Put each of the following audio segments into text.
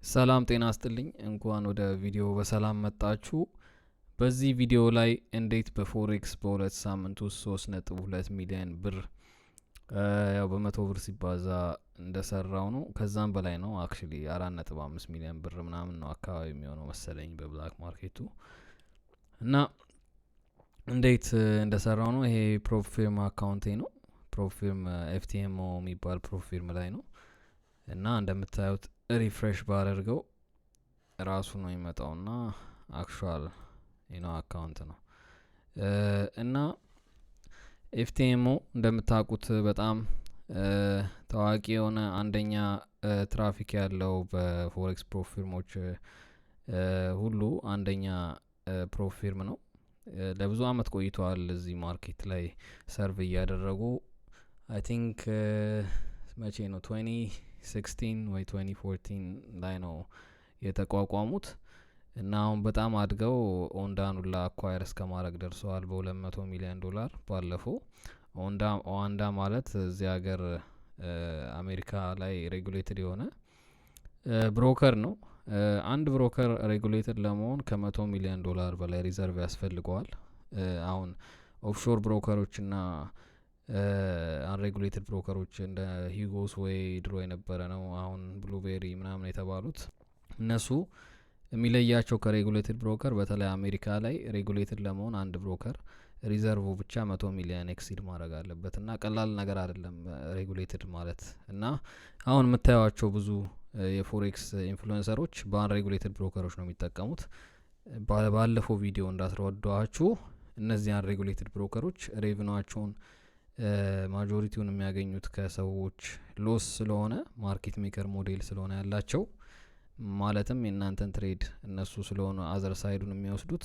ሰላም ጤና አስጥልኝ እንኳን ወደ ቪዲዮ በሰላም መጣችሁ። በዚህ ቪዲዮ ላይ እንዴት በፎሬክስ በሁለት ሳምንት ውስጥ 3.2 ሚሊዮን ብር ያው በመቶ ብር ሲባዛ እንደሰራው ነው። ከዛም በላይ ነው አክቹሊ 4.5 ሚሊዮን ብር ምናምን ነው አካባቢ የሚሆነው መሰለኝ በብላክ ማርኬቱ። እና እንዴት እንደሰራው ነው። ይሄ ፕሮፊርም አካውንቴ ነው። ፕሮፊርም ኤፍቲኤምኦ የሚባል ፕሮፊርም ላይ ነው። እና እንደምታዩት ሪፍሬሽ ባደርገው ራሱ ነው የሚመጣውና አክቹዋል አካውንት ነው። እና ኤፍቲኤምኦ እንደምታውቁት በጣም ታዋቂ የሆነ አንደኛ ትራፊክ ያለው በፎሬክስ ፕሮፊርሞች ሁሉ አንደኛ ፕሮፊርም ነው። ለብዙ አመት ቆይተዋል እዚህ ማርኬት ላይ ሰርቭ እያደረጉ አይ ቲንክ መቼ ነው 2016 ወይ 2014 ላይ ነው የተቋቋሙት እና አሁን በጣም አድገው ኦንዳኑላ አኳየር እስከ ማድረግ ደርሰዋል በ$200 ሚሊዮን ባለፈው። ኦንዳ ማለት እዚህ ሀገር አሜሪካ ላይ ሬጉሌትድ የሆነ ብሮከር ነው። አንድ ብሮከር ሬጉሌትድ ለመሆን ከ$100 ሚሊዮን በላይ ሪዘርቭ ያስፈልገዋል። አሁን ኦፍሾር ብሮከሮችና አንሬጉሌትድ ብሮከሮች እንደ ሂጎስ ወይ ድሮ የነበረ ነው አሁን ብሉቤሪ ምናምን የተባሉት እነሱ የሚለያቸው ከሬጉሌትድ ብሮከር በተለይ አሜሪካ ላይ ሬጉሌትድ ለመሆን አንድ ብሮከር ሪዘርቭ ብቻ 100 ሚሊዮን ኤክሲድ ማድረግ አለበት እና ቀላል ነገር አይደለም ሬጉሌትድ ማለት። እና አሁን የምታዩቸው ብዙ የፎሬክስ ኢንፍሉዌንሰሮች በአንሬጉሌትድ ብሮከሮች ነው የሚጠቀሙት። ባለፈው ቪዲዮ እንዳስረዳኋችሁ እነዚህ አንሬጉሌትድ ብሮከሮች ሬቪኗቸውን ማጆሪቲውን የሚያገኙት ከሰዎች ሎስ ስለሆነ ማርኬት ሜከር ሞዴል ስለሆነ ያላቸው ማለትም የእናንተን ትሬድ እነሱ ስለሆነ አዘር ሳይዱን የሚወስዱት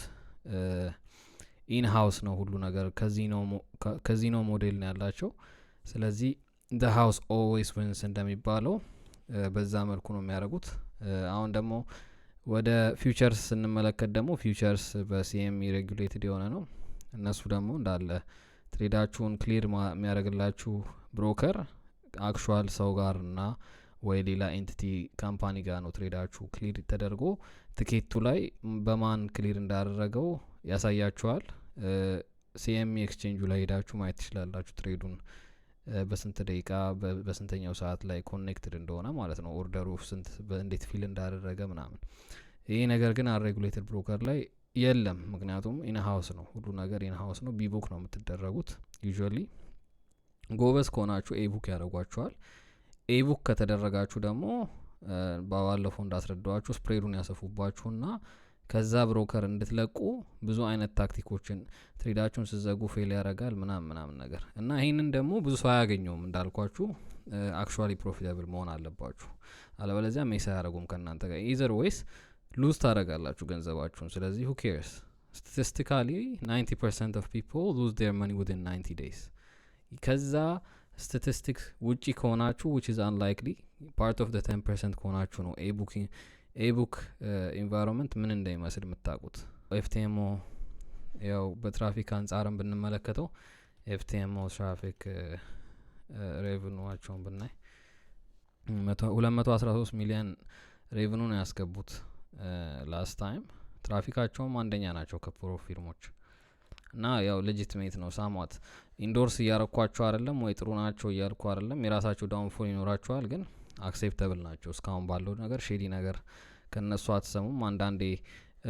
ኢን ሃውስ ነው ሁሉ ነገር ከዚኖ ሞዴል ነው ያላቸው። ስለዚህ the house always wins እንደሚባለው በዛ መልኩ ነው የሚያደርጉት። አሁን ደግሞ ወደ ፊውቸርስ ስንመለከት ደግሞ ፊውቸርስ በሲኤምኢ ሬጉሌትድ የሆነ ነው። እነሱ ደግሞ እንዳለ ትሬዳችሁን ክሊር የሚያደርግላችሁ ብሮከር አክቹዋል ሰው ጋር እና ወይ ሌላ ኤንቲቲ ካምፓኒ ጋር ነው ትሬዳችሁ ክሊር ተደርጎ ትኬቱ ላይ በማን ክሊር እንዳደረገው ያሳያችኋል። ሲኤምኢ ኤክስቼንጁ ላይ ሄዳችሁ ማየት ትችላላችሁ ትሬዱን በስንት ደቂቃ በስንተኛው ሰዓት ላይ ኮኔክትድ እንደሆነ ማለት ነው። ኦርደሩ ስንት እንዴት ፊል እንዳደረገ ምናምን። ይሄ ነገር ግን አንሬጉሌትድ ብሮከር ላይ የለም። ምክንያቱም ኢንሃውስ ነው ሁሉ ነገር ኢንሃውስ ነው። ቢቡክ ነው የምትደረጉት። ዩዥዋሊ ጎበዝ ከሆናችሁ ኤቡክ ያደርጓችኋል። ኤቡክ ከተደረጋችሁ ደግሞ ባለፈው እንዳስረዳዋችሁ ስፕሬዱን ያሰፉባችሁና ከዛ ብሮከር እንድትለቁ ብዙ አይነት ታክቲኮችን ትሬዳችሁን ስዘጉ ፌል ያደርጋል ምናምን ነገር እና ይሄንን ደግሞ ብዙ ሰው አያገኘውም። እንዳልኳችሁ አክቹዋሊ ፕሮፊታብል መሆን አለባችሁ። አለበለዚያ ሜሳ ያደርጉም ከእናንተ ጋር ኢዘር ዌይስ ሉዝ ታደርጋላችሁ ገንዘባችሁን። ስለዚህ who cares statistically 90% of people lose their money within 90 days። ከዛ ስታቲስቲክስ ውጪ ከሆናችሁ which is unlikely part of the 10% ከሆናችሁ ነው ኤቡክ ኢንቫይሮንመንት ምን እንደሚመስል የምታውቁት። ኤፍቲኤምኦ ያው በትራፊክ አንጻርም ብንመለከተው ኤፍቲኤምኦ ትራፊክ ሬቨኑዋቸውን ብናይ 213 ሚሊዮን ሬቨኑ ነው ያስገቡት ላስት ታይም። ትራፊካቸውም አንደኛ ናቸው ከፕሮፊርሞች እና ያው ሌጂቲሜት ነው። ሳሟት ኢንዶርስ እያረኳቸው አይደለም ወይ ጥሩ ናቸው እያልኩ አይደለም። የራሳቸው ዳውንፎል ይኖራቸዋል ግን አክሴፕተብል ናቸው። እስካሁን ባለው ነገር ሼዲ ነገር ከነሱ አትሰሙም። አንዳንዴ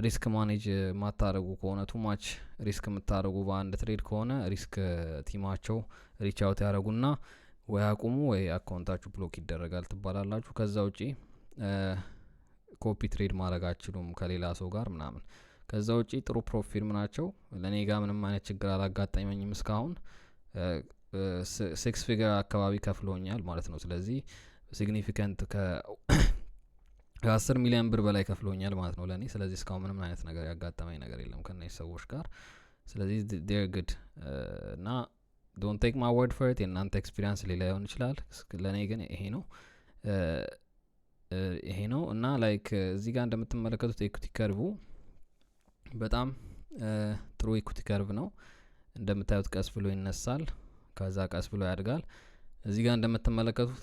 ሪስክ ማኔጅ ማታረጉ ከሆነ ቱማች ሪስክ የምታረጉ በአንድ ትሬድ ከሆነ ሪስክ ቲማቸው ሪች አውት ያደረጉና ወይ አቁሙ ወይ አካውንታችሁ ብሎክ ይደረጋል ትባላላችሁ። ከዛ ውጪ ኮፒ ትሬድ ማድረግ አትችሉም ከሌላ ሰው ጋር ምናምን። ከዛ ውጪ ጥሩ ፕሮፊርም ናቸው። ለኔ ጋር ምንም አይነት ችግር አላጋጠመኝም እስካሁን። 6 ፊገር አካባቢ ከፍሎኛል ማለት ነው። ስለዚህ ሲግኒፊካንት ከ10 ሚሊዮን ብር በላይ ከፍሎኛል ማለት ነው ለኔ። ስለዚህ እስካሁን ምንም አይነት ነገር ያጋጠመኝ ነገር የለም ከነዚህ ሰዎች ጋር። ስለዚህ they're good እና don't take my word for it። የእናንተ ኤክስፒሪየንስ ሌላ ሊሆን ይችላል። ለኔ ግን ይሄ ነው እና ላይክ እዚህ ጋር እንደምትመለከቱት ኢኩቲ ከርቭ በጣም ጥሩ ኢኩቲ ከርቭ ነው። እንደምታዩት ቀስ ብሎ ይነሳል ከዛ ቀስ ብሎ ያድጋል። እዚህ ጋር እንደምትመለከቱት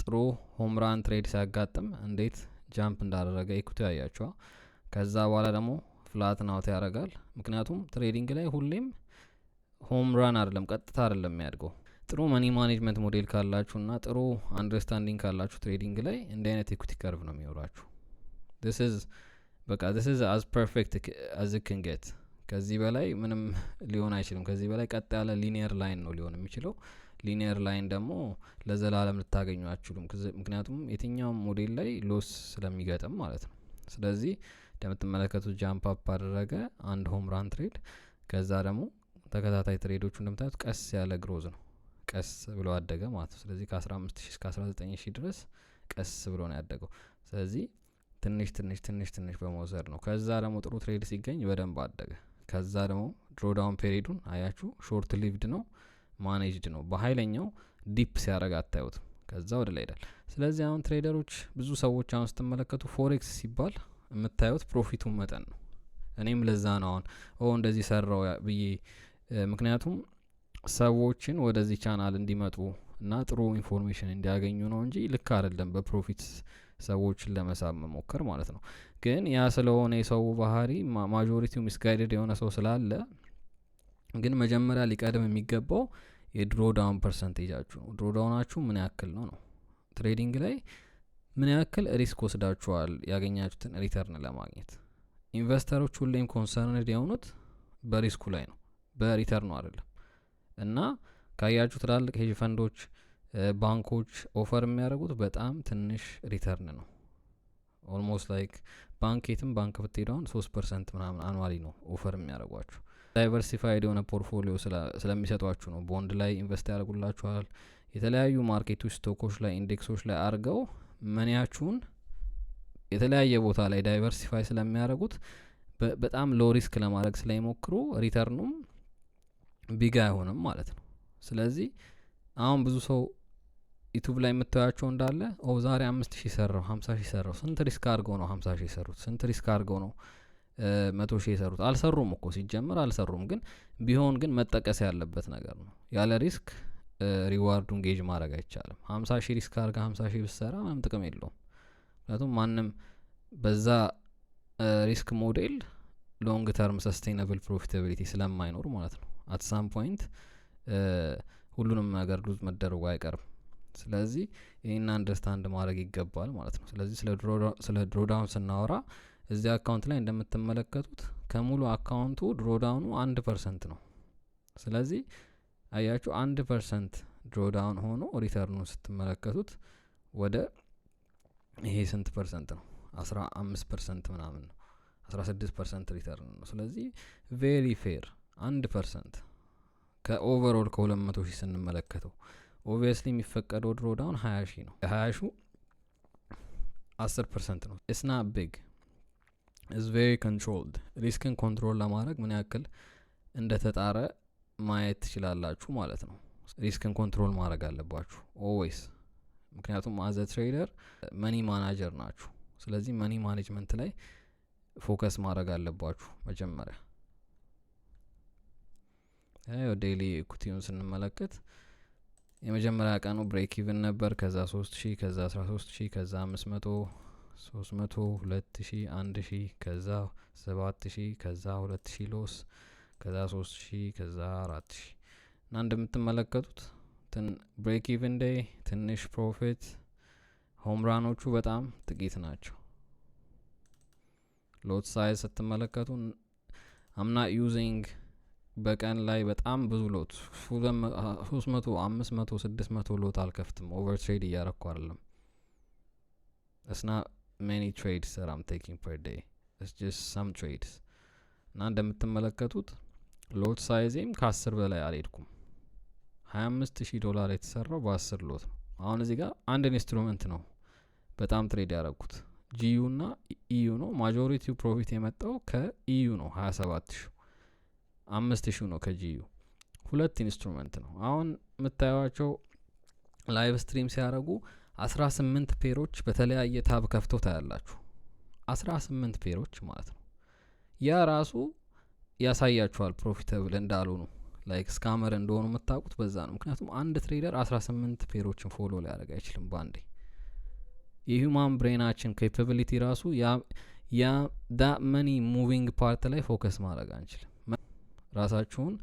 ጥሩ ሆምራን ትሬድ ሲያጋጥም እንዴት ጃምፕ እንዳደረገ ኢኩቲ ያያቸዋል። ከዛ በኋላ ደግሞ ፍላትን አውት ያደርጋል። ምክንያቱም ትሬዲንግ ላይ ሁሌም ሆም ራን አይደለም፣ ቀጥታ አይደለም የሚያድገው። ጥሩ መኒ ማኔጅመንት ሞዴል ካላችሁና ጥሩ አንደርስታንዲንግ ካላችሁ ትሬዲንግ ላይ እንዲህ አይነት ኢኩቲ ከርቭ ነው የሚኖራችሁ። this is as perfect as it can get። ከዚህ በላይ ምንም ሊሆን አይችልም። ከዚህ በላይ ቀጥ ያለ ሊኒየር ላይን ነው ሊሆን የሚችለው። ሊኒየር ላይን ደግሞ ለዘላለም ልታገኙ አትችሉም። ምክንያቱም የትኛውም ሞዴል ላይ ሎስ ስለሚገጥም ማለት ነው። ስለዚህ እንደምትመለከቱት ጃምፕ አፕ አደረገ አንድ ሆም ራን ትሬድ። ከዛ ደግሞ ተከታታይ ትሬዶቹ እንደምታዩት ቀስ ያለ ግሮዝ ነው፣ ቀስ ብሎ አደገ ማለት ነው። ስለዚህ ከ15000 እስከ 19000 ድረስ ቀስ ብሎ ነው ያደገው። ስለዚህ ትንሽ በመውሰድ ነው። ከዛ ደግሞ ጥሩ ትሬድ ሲገኝ በደንብ አደገ። ከዛ ደግሞ ድሮዳውን ፔሪዱን አያችሁ፣ ሾርት ሊቭድ ነው፣ ማኔጅድ ነው። በኃይለኛው ዲፕ ሲያደርግ አታዩትም። ከዛ ወደ ላይ ሄዳል። ስለዚህ አሁን ትሬደሮች ብዙ ሰዎች አሁን ስትመለከቱ ፎሬክስ ሲባል የምታዩት ፕሮፊቱን መጠን ነው። እኔም ለዛ ነው አሁን እንደዚህ ሰራው ብዬ ምክንያቱም ሰዎችን ወደዚህ ቻናል እንዲመጡ እና ጥሩ ኢንፎርሜሽን እንዲያገኙ ነው እንጂ ልክ አይደለም በፕሮፊት ሰዎችን ለመሳብ መሞከር ማለት ነው። ግን ያ ስለሆነ የሰው ባህሪ ማጆሪቲው ሚስጋይድድ የሆነ ሰው ስላለ፣ ግን መጀመሪያ ሊቀድም የሚገባው የድሮዳውን ፐርሰንቴጃችሁ ነው። ድሮዳውናችሁ ምን ያክል ነው? ትሬዲንግ ላይ ምን ያክል ሪስክ ወስዳችኋል ያገኛችሁትን ሪተርን ለማግኘት? ኢንቨስተሮች ሁሌም ኮንሰርንድ የሆኑት በሪስኩ ላይ ነው፣ በሪተርኑ አይደለም። እና ካያችሁ ትላልቅ ሄጅ ፈንዶች፣ ባንኮች ኦፈር የሚያደርጉት በጣም ትንሽ ሪተርን ነው። ኦልሞስት ላይክ የትም ባንክ ብትሄደውን 3% ምናምን አኑዋሊ ነው ኦፈር የሚያደርጓችሁ። ዳይቨርሲፋይድ የሆነ ፖርትፎሊዮ ስለሚሰጧችሁ ነው። ቦንድ ላይ ኢንቨስት ያደርጉላችኋል። የተለያዩ ማርኬቶች፣ ስቶኮች ላይ፣ ኢንዴክሶች ላይ አድርገው መኒያችሁን የተለያየ ቦታ ላይ ዳይቨርሲፋይ ስለሚያደርጉት በጣም ሎ ሪስክ ለማድረግ ስለሚሞክሩ ሪተርኑም ቢግ አይሆንም ማለት ነው። ስለዚህ አሁን ብዙ ሰው ዩቱብ ላይ የምታያቸው እንዳለ ዛሬ 5000 ሰራው 50000 ሰራው። ስንት ሪስክ አድርገው ነው 50000 የሰሩት? ስንት ሪስክ አድርገው ነው 100,000 የሰሩት? አልሰሩም እኮ ሲጀምር አልሰሩም። ግን ቢሆን ግን መጠቀስ ያለበት ነገር ነው። ያለ ሪስክ ሪዋርዱን ጌጅ ማድረግ አይቻልም። 50,000 ሪስክ አድርጋ 50,000 ብትሰራ ምንም ጥቅም የለውም። ምክንያቱም ማንም በዛ ሪስክ ሞዴል ሎንግ ተርም ሰስቴይነብል ፕሮፊታቢሊቲ ስለማይኖር ማለት ነው። አት ሳም ፖይንት ሁሉንም ነገር ሉዝ መደረጉ አይቀርም። ስለዚህ ይህን አንደርስታንድ ማድረግ ይገባል ማለት ነው። ስለዚህ ስለ ድሮዳውን ስናወራ እዚህ አካውንት ላይ እንደምትመለከቱት ከሙሉ አካውንቱ ድሮዳውኑ 1% ነው። ስለዚህ አያችሁ 1% ድሮዳውን ሆኖ ሪተርኑን ስትመለከቱት ወደ ይሄ ስንት ፐርሰንት ነው? 15% ምናምን ነው። 16% ሪተርን ነው። ስለዚህ ቬሪ ፌር 1% ከኦቨርኦል ከ200,000 ስንመለከተው ኦብቪየስሊ የሚፈቀደው ድሮዳውን 20,000 ነው። 20,000 10% ነው። ኢትስ ናት ቢግ ኢዝ ቬሪ ኮንትሮልድ። ሪስክን ኮንትሮል ለማድረግ ምን ያክል እንደተጣረ ማየት ትችላላችሁ ማለት ነው። ሪስክን ኮንትሮል ማድረግ አለባችሁ ኦልዌይስ። ምክንያቱም አዘ ትሬደር መኒ ማናጀር ናችሁ። ስለዚህ መኒ ማኔጅመንት ላይ ፎከስ ማድረግ አለባችሁ መጀመሪያ። ዴይሊ ኢኩቲውን ስንመለከት የመጀመሪያ ቀኑ ብሬክ ኢቭን ነበር። ከዛ 3000፣ ከዛ 13000፣ ከዛ 500፣ 300፣ 2000፣ 1000፣ ከዛ 7000፣ ከዛ 2000 ሎስ፣ ከዛ 3000፣ ከዛ 4000 እና እንደምትመለከቱት ብሬክ ኢቭን ዴይ ትንሽ ፕሮፊት፣ ሆምራኖቹ በጣም ጥቂት ናቸው። ሎት ሳይዝ ስትመለከቱ አምና ዩዚንግ በቀን ላይ በጣም ብዙ ሎት 300፣ 500፣ 600 ሎት አልከፍትም። ኦቨር ትሬድ እያረኩ አይደለም። it's not many trades that I'm taking per day, it's just some trades። እና እንደምትመለከቱት ሎት ሳይዜም ከ10 በላይ አልሄድኩም። $25,000 የተሰራው በ10 ሎት ነው። አሁን እዚህ ጋር አንድ ኢንስትሩመንት ነው በጣም ትሬድ ያደረኩት፣ ጂዩ እና ኢዩ ነው። ማጆሪቲው ፕሮፊት የመጣው ከኢዩ ነው 27,000፣ 5,000 ነው ከጂዩ። ሁለት ኢንስትሩመንት ነው። አሁን የምታዩዋቸው ላይቭ ስትሪም ሲያደርጉ 18 ፔሮች በተለያየ ታብ ከፍተው ታያላችሁ። 18 ፔሮች ማለት ነው። ያ ራሱ ያሳያችኋል ፕሮፊታብል እንዳልሆኑ፣ ላይክ ስካመር እንደሆኑ የምታውቁት በዛ ነው። ምክንያቱም አንድ ትሬደር 18 ፔሮችን ፎሎ ሊያደርግ አይችልም ባንዴ። የሂውማን ብሬናችን ኬፓቢሊቲ ራሱ ያ that many moving part ላይ ፎከስ ማድረግ አንችልም። ራሳችሁን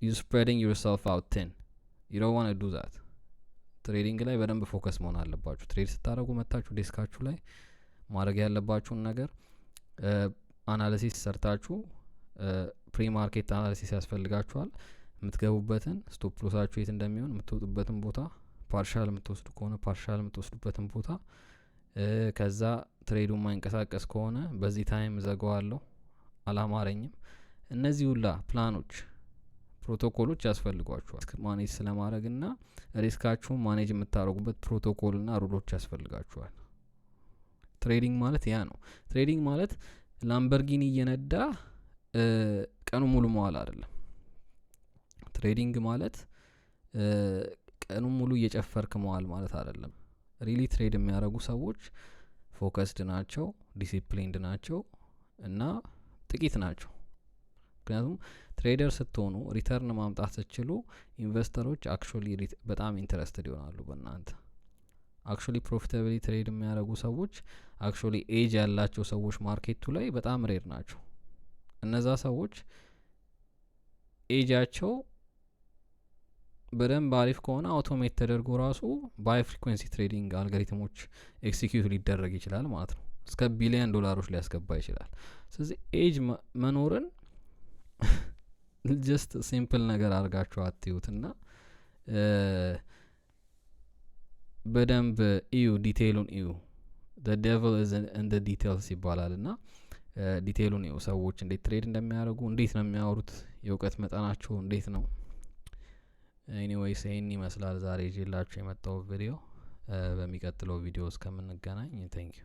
you spreading yourself out thin, you don't want to do that። ትሬዲንግ ላይ በደንብ ፎከስ መሆን አለባችሁ። ትሬድ ስታደርጉ መታችሁ ዴስካችሁ ላይ ማድረግ ያለባችሁን ነገር አናሊሲስ ሰርታችሁ ፕሪ ማርኬት አናሊሲስ ያስፈልጋችኋል። የምትገቡበትን ስቶፕ ሎሳችሁ የት እንደሚሆን፣ የምትወጡበትን ቦታ፣ ፓርሻል የምትወስዱ ከሆነ ፓርሻል የምትወስዱበትን ቦታ፣ ከዛ ትሬዱ ማይንቀሳቀስ ከሆነ በዚህ ታይም ዘጋዋለሁ አላማረኝም። እነዚህ ሁላ ፕላኖች ፕሮቶኮሎች ያስፈልጓችኋል ማኔጅ ስለማድረግ እና ሪስካችሁን ማኔጅ የምታደርጉበት ፕሮቶኮልና ሩሎች ያስፈልጋችኋል። ትሬዲንግ ማለት ያ ነው። ትሬዲንግ ማለት ላምበርጊኒ እየነዳ ቀኑ ሙሉ መዋል አይደለም። ትሬዲንግ ማለት ቀኑ ሙሉ እየጨፈርክ መዋል ማለት አይደለም። ሪሊ ትሬድ የሚያደርጉ ሰዎች ፎከስድ ናቸው፣ ዲሲፕሊንድ ናቸው እና ጥቂት ናቸው። ምክንያቱም ትሬደር ስትሆኑ ሪተርን ማምጣት ስትችሉ ኢንቨስተሮች አክቹሊ በጣም ኢንተረስትድ ይሆናሉ በእናንተ። አክቹሊ ፕሮፊታብሊ ትሬድ የሚያደርጉ ሰዎች አክቹሊ ኤጅ ያላቸው ሰዎች ማርኬቱ ላይ በጣም ሬር ናቸው። እነዛ ሰዎች ኤጃቸው በደንብ አሪፍ ከሆነ አውቶሜት ተደርጎ ራሱ ባይ ፍሪኩዌንሲ ትሬዲንግ አልጎሪትሞች ኤክሲኪዩት ሊደረግ ይችላል ማለት ነው። እስከ ቢሊዮን ዶላሮች ሊያስገባ ይችላል። ስለዚህ ኤጅ መኖርን ጀስት ሲምፕል ነገር አድርጋችሁ አትዩትና በደንብ እዩ፣ ዲቴይሉን እዩ። the devil is in the details ይባላል እና ዲቴይሉን እዩ። ሰዎች እንዴት ትሬድ እንደሚያደርጉ፣ እንዴት ነው የሚያወሩት፣ የእውቀት መጠናቸው እንዴት ነው። ኤኒዌይስ ይሄን ይመስላል ዛሬ ይዤላችሁ የመጣው ቪዲዮ። በሚቀጥለው ቪዲዮ እስከምንገናኝ ቴንክ ዩ።